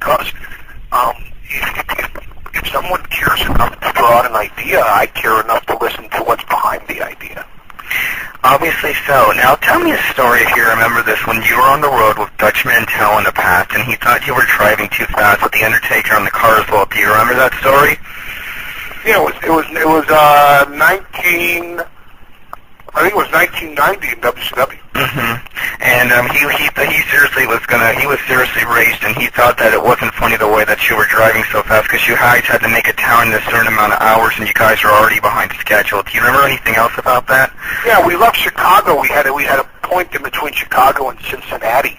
because if someone cares enough to throw out an idea, I care enough to listen to what's behind the idea. Obviously so. Now tell me a story, if you remember this, when you were on the road with Dutch Mantel in the past, and he thought you were driving too fast with The Undertaker on the car as well. Do you remember that story? Yeah, it was 1990 in WCW. Mm-hmm. And he seriously he was seriously raged, and he thought that it wasn't funny the way that you were driving so fast, because you guys had to make a town in a certain amount of hours, and you guys were already behind schedule. Do you remember anything else about that? Yeah, we left Chicago. We had a point in between Chicago and Cincinnati,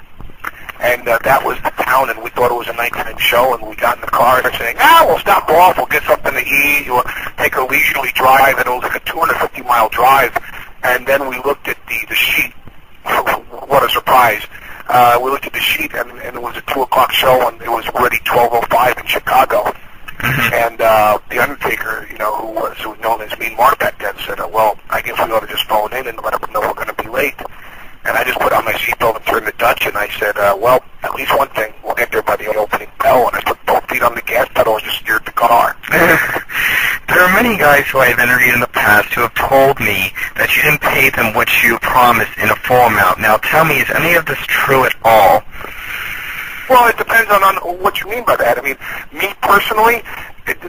and that was the town, and we thought it was a nighttime show, and we got in the car and saying, we'll stop off, we'll get something to eat, we'll take a leisurely drive, and it was like a 250-mile drive, and then we looked at the sheet. What a surprise. We looked at the sheet, and it was a 2 o'clock show, and it was already 12:05 in Chicago. Mm-hmm. And The Undertaker, who was known as Mean Mark back then, said, well, I guess we ought to just phone in and let them know we're going to be late. And I just put on my seatbelt and turned to Dutch, and I said, well, at least one thing, we'll get there by the opening bell. And I put both feet on the gas pedal and just steered the car. There are many guys who I've interviewed in the past who have told me that you didn't pay them what you promised in a full amount. Now tell me, is any of this true at all? Well, it depends on what you mean by that. I mean, me personally,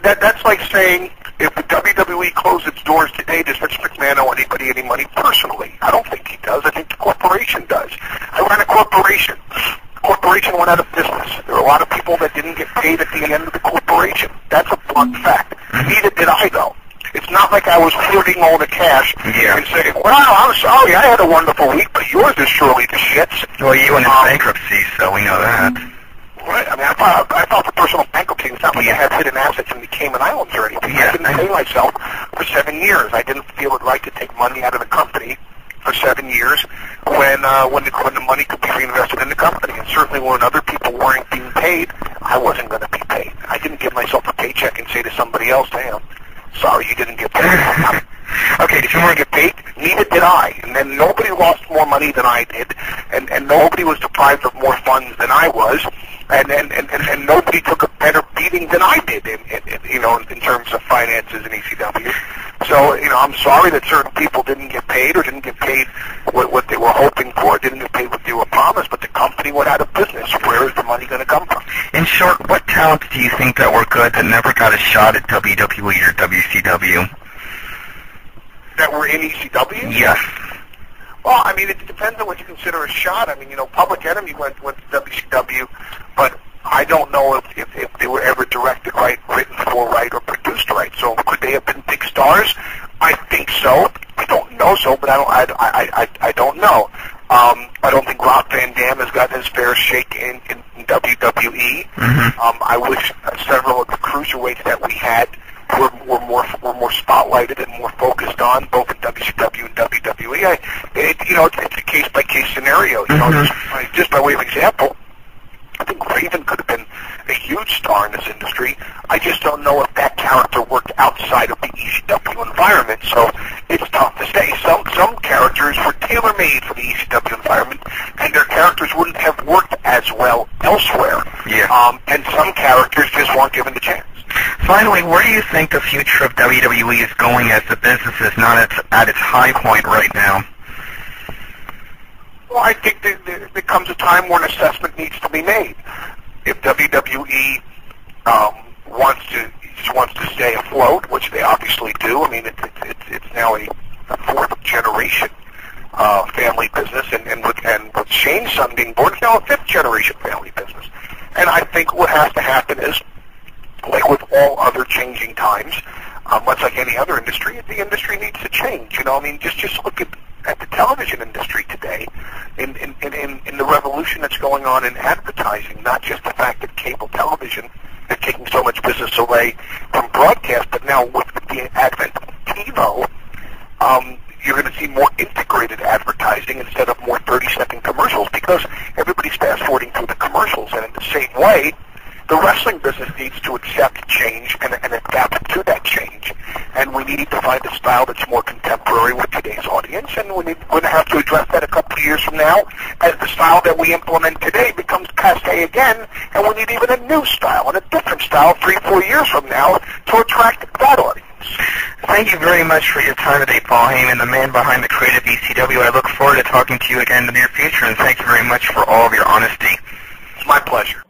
that's like saying if the WWE closed its doors today, does Vince McMahon owe anybody any money personally? I don't think he does. I think the corporation does. I ran a corporation. The corporation went out of business. There are a lot of people that didn't get paid at the end of the corporation. That's a blunt fact. Neither did I, though. It's not like I was hoarding all the cash and saying, well, I'm sorry, I had a wonderful week, but yours is surely the shits. Well, you went into bankruptcy, so we know that. Right. I mean, I filed for personal bankruptcy. It's not like I had hidden assets in the Cayman Islands or anything. Yeah. I didn't pay myself for 7 years. I didn't feel it right to take money out of the company for 7 years when the money could be reinvested in the company. And certainly when other people weren't being paid, I wasn't going to be paid. I didn't give myself a paycheck and say to somebody else, hey, I'm sorry you didn't get paid. Okay, did you want to get paid? Neither did I. And then nobody lost more money than I did, and nobody was deprived of more funds than I was, and nobody took a better beating than I did in terms of finances in ECW. So, I'm sorry that certain people didn't get paid or didn't get paid what they were hoping for, didn't get paid what they were promised, but the company went out of business. Where is the money going to come from? In short, what talents do you think that were good that never got a shot at WWE or WCW? That were in ECW? Yes. Well, I mean, it depends on what you consider a shot. I mean, Public Enemy went to WCW, but I don't know if they were ever directed right, written for right, or produced right. So could they have been big stars? I think so. I don't know so, but I don't know. I don't think Rob Van Dam has gotten his fair shake in WWE. Mm-hmm. I wish several of the cruiserweights that we had were more spotlighted and more focused on, both in WCW and WWE. It's a case by case scenario. Just by way of example, I think Raven could have been a huge star in this industry. I just don't know if that character worked outside of the ECW environment. So it's tough to say. Some characters were tailor-made for the ECW environment, and their characters wouldn't have worked as well elsewhere. Yeah. And some characters just weren't given the chance. Finally, where do you think the future of WWE is going as the business is not at its high point right now? Well, I think there comes a time where an assessment needs to be made. If WWE wants to stay afloat, which they obviously do, I mean, it's now a fourth generation family business, and with Shane's son being born, it's now a fifth generation family business. And I think what has to happen is, like with all other changing times, much like any other industry, the industry needs to change. I mean, just look at the television industry today, in the revolution that's going on in advertising, not just the fact that cable television is taking so much business away from broadcast, but now with the advent of TiVo, you're going to see more integrated advertising instead of more 30-second commercials, because everybody's fast-forwarding through the commercials, and in the same way, the wrestling business needs to accept change and adapt to that change. and we need to find a style that's more contemporary with today's audience, and we're going to have to address that a couple of years from now as the style that we implement today becomes passé again, and we need even a new style and a different style 3-4 years from now to attract that audience. Thank you very much for your time today, Paul Heyman, the man behind the creative ECW. I look forward to talking to you again in the near future, and thank you very much for all of your honesty. It's my pleasure.